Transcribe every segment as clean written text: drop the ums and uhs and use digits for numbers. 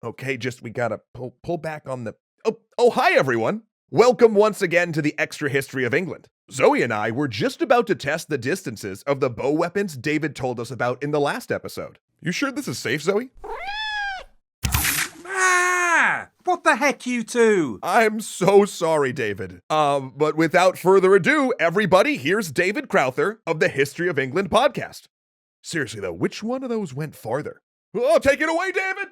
Okay, we gotta pull back on the. Oh, hi everyone! Welcome once again to the Extra History of England. Zoe and I were just about to test the distances of the bow weapons David told us about in the last episode. You sure this is safe, Zoe? What the heck, you two? I'm so sorry, David. But without further ado, everybody, here's David Crowther of the History of England podcast. Seriously though, which one of those went farther? Oh, take it away, David!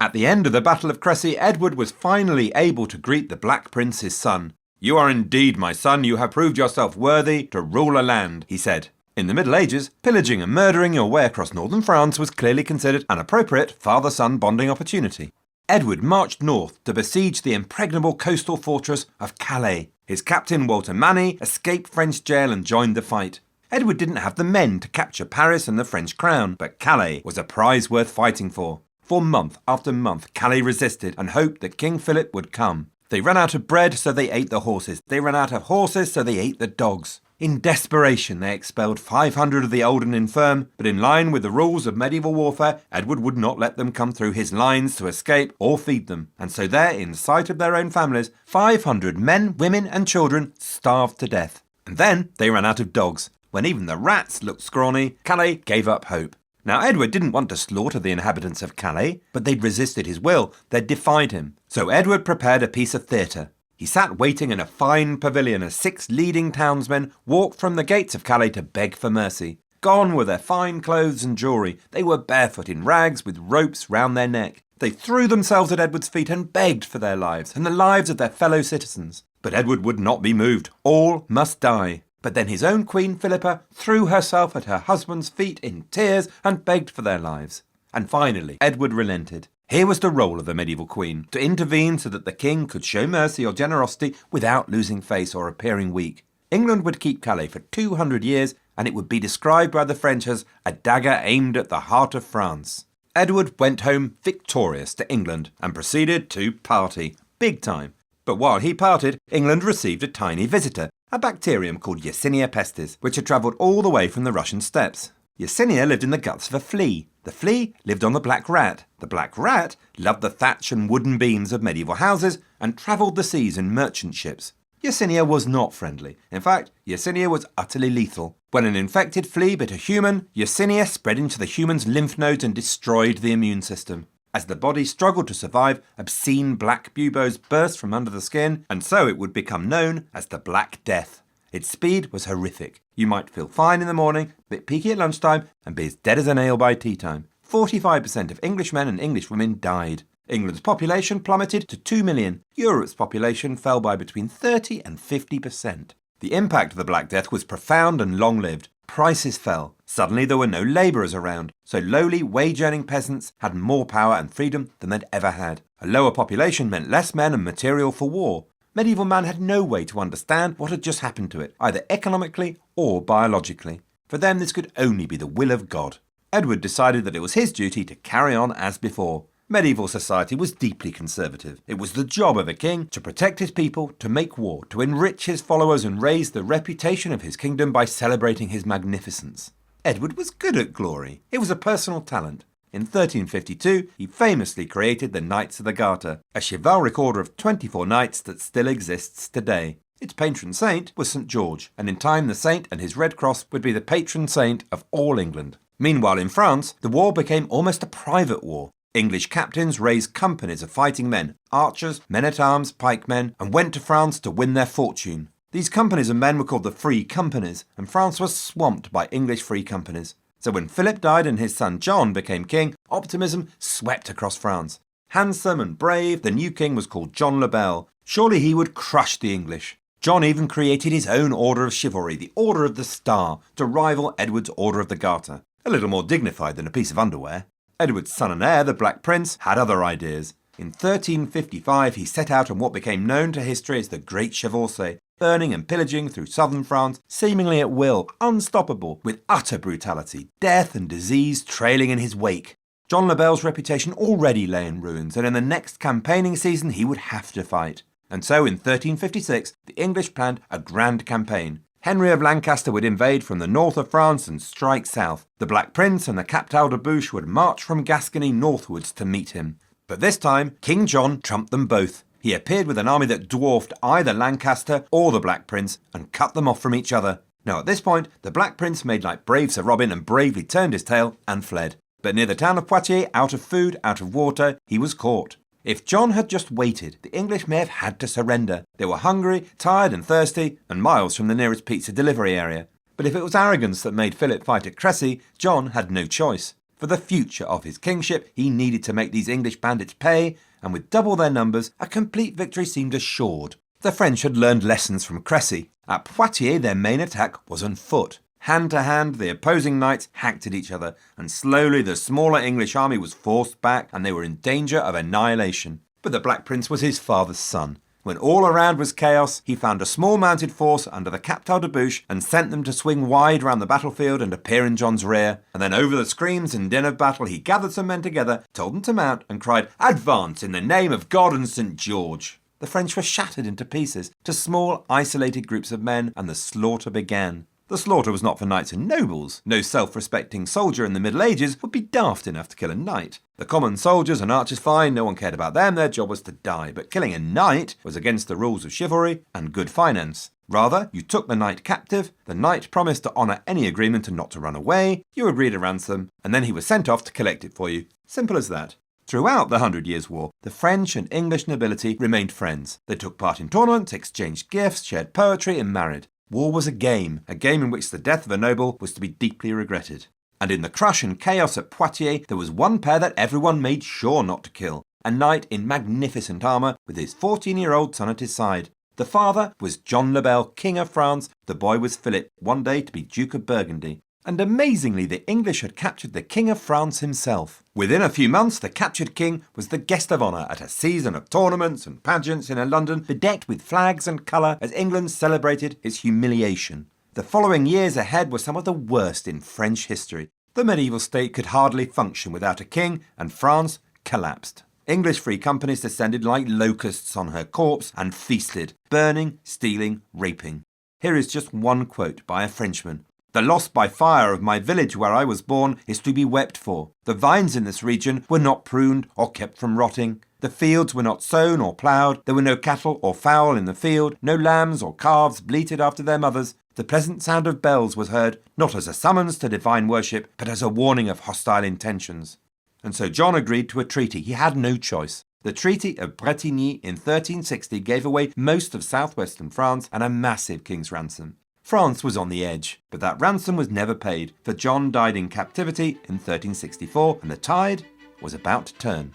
At the end of the Battle of Crecy, Edward was finally able to greet the Black Prince, his son. "You are indeed my son, you have proved yourself worthy to rule a land," he said. In the Middle Ages, pillaging and murdering your way across northern France was clearly considered an appropriate father-son bonding opportunity. Edward marched north to besiege the impregnable coastal fortress of Calais. His captain, Walter Manny, escaped French jail and joined the fight. Edward didn't have the men to capture Paris and the French crown, but Calais was a prize worth fighting for. For month after month, Calais resisted and hoped that King Philip would come. They ran out of bread, so they ate the horses. They ran out of horses, so they ate the dogs. In desperation, they expelled 500 of the old and infirm, but in line with the rules of medieval warfare, Edward would not let them come through his lines to escape or feed them. And so there, in sight of their own families, 500 men, women and children starved to death. And then they ran out of dogs. When even the rats looked scrawny, Calais gave up hope. Now, Edward didn't want to slaughter the inhabitants of Calais, but they'd resisted his will. They'd defied him. So Edward prepared a piece of theatre. He sat waiting in a fine pavilion as 6 leading townsmen walked from the gates of Calais to beg for mercy. Gone were their fine clothes and jewellery. They were barefoot in rags with ropes round their neck. They threw themselves at Edward's feet and begged for their lives and the lives of their fellow citizens. But Edward would not be moved. All must die. But then his own queen, Philippa, threw herself at her husband's feet in tears and begged for their lives. And finally, Edward relented. Here was the role of the medieval queen, to intervene so that the king could show mercy or generosity without losing face or appearing weak. England would keep Calais for 200 years, and it would be described by the French as a dagger aimed at the heart of France. Edward went home victorious to England and proceeded to party, big time. But while he parted, England received a tiny visitor, a bacterium called Yersinia pestis, which had travelled all the way from the Russian steppes. Yersinia lived in the guts of a flea. The flea lived on the black rat. The black rat loved the thatch and wooden beams of medieval houses and travelled the seas in merchant ships. Yersinia was not friendly. In fact, Yersinia was utterly lethal. When an infected flea bit a human, Yersinia spread into the human's lymph nodes and destroyed the immune system. As the body struggled to survive, obscene black buboes burst from under the skin, and so it would become known as the Black Death. Its speed was horrific. You might feel fine in the morning, a bit peaky at lunchtime, and be as dead as a nail by tea time. 45% of English men and English women died. England's population plummeted to 2 million. Europe's population fell by between 30 and 50%. The impact of the Black Death was profound and long-lived. Prices fell. Suddenly there were no labourers around, so lowly, wage-earning peasants had more power and freedom than they'd ever had. A lower population meant less men and material for war. Medieval man had no way to understand what had just happened to it, either economically or biologically. For them, this could only be the will of God. Edward decided that it was his duty to carry on as before. Medieval society was deeply conservative. It was the job of a king to protect his people, to make war, to enrich his followers and raise the reputation of his kingdom by celebrating his magnificence. Edward was good at glory. It was a personal talent. In 1352, he famously created the Knights of the Garter, a chivalric order of 24 knights that still exists today. Its patron saint was St. George, and in time the saint and his red cross would be the patron saint of all England. Meanwhile in France, the war became almost a private war. English captains raised companies of fighting men, archers, men-at-arms, pikemen, and went to France to win their fortune. These companies of men were called the Free Companies, and France was swamped by English free companies. So when Philip died and his son John became king, optimism swept across France. Handsome and brave, the new king was called John le Bel. Surely he would crush the English. John even created his own order of chivalry, the Order of the Star, to rival Edward's Order of the Garter. A little more dignified than a piece of underwear. Edward's son and heir, the Black Prince, had other ideas. In 1355 he set out on what became known to history as the Great Chevauchée, burning and pillaging through southern France, seemingly at will, unstoppable, with utter brutality, death and disease trailing in his wake. John le Bel's reputation already lay in ruins, and in the next campaigning season he would have to fight. And so in 1356, the English planned a grand campaign. Henry of Lancaster would invade from the north of France and strike south. The Black Prince and the Captal de Buch would march from Gascony northwards to meet him. But this time, King John trumped them both. He appeared with an army that dwarfed either Lancaster or the Black Prince and cut them off from each other. Now at this point, the Black Prince made like brave Sir Robin and bravely turned his tail and fled. But near the town of Poitiers, out of food, out of water, he was caught. If John had just waited, the English may have had to surrender. They were hungry, tired and thirsty, and miles from the nearest pizza delivery area. But if it was arrogance that made Philip fight at Crecy, John had no choice. For the future of his kingship, he needed to make these English bandits pay, and with double their numbers, a complete victory seemed assured. The French had learned lessons from Crecy. At Poitiers, their main attack was on foot. Hand to hand, the opposing knights hacked at each other, and slowly the smaller English army was forced back, and they were in danger of annihilation. But the Black Prince was his father's son. When all around was chaos, he found a small mounted force under the Captal de Buch and sent them to swing wide round the battlefield and appear in John's rear. And then over the screams and din of battle, he gathered some men together, told them to mount, and cried, "Advance in the name of God and St. George!" The French were shattered into pieces, to small, isolated groups of men, and the slaughter began. The slaughter was not for knights and nobles. No self-respecting soldier in the Middle Ages would be daft enough to kill a knight. The common soldiers and archers fine, no one cared about them, their job was to die. But killing a knight was against the rules of chivalry and good finance. Rather, you took the knight captive, the knight promised to honour any agreement and not to run away, you agreed a ransom, and then he was sent off to collect it for you. Simple as that. Throughout the 100 Years' War, the French and English nobility remained friends. They took part in tournaments, exchanged gifts, shared poetry, and married. War was a game in which the death of a noble was to be deeply regretted. And in the crush and chaos at Poitiers, there was one pair that everyone made sure not to kill. A knight in magnificent armour with his 14-year-old son at his side. The father was John le Bel, King of France. The boy was Philip, one day to be Duke of Burgundy. And amazingly, the English had captured the King of France himself. Within a few months, the captured king was the guest of honour at a season of tournaments and pageants in a London bedecked with flags and colour as England celebrated his humiliation. The following years ahead were some of the worst in French history. The medieval state could hardly function without a king, and France collapsed. English free companies descended like locusts on her corpse and feasted, burning, stealing, raping. Here is just one quote by a Frenchman. "The loss by fire of my village where I was born is to be wept for. The vines in this region were not pruned or kept from rotting. The fields were not sown or ploughed. There were no cattle or fowl in the field. No lambs or calves bleated after their mothers. The pleasant sound of bells was heard, not as a summons to divine worship, but as a warning of hostile intentions." And so John agreed to a treaty. He had no choice. The Treaty of Bretigny in 1360 gave away most of southwestern France and a massive king's ransom. France was on the edge, but that ransom was never paid, for John died in captivity in 1364, and the tide was about to turn.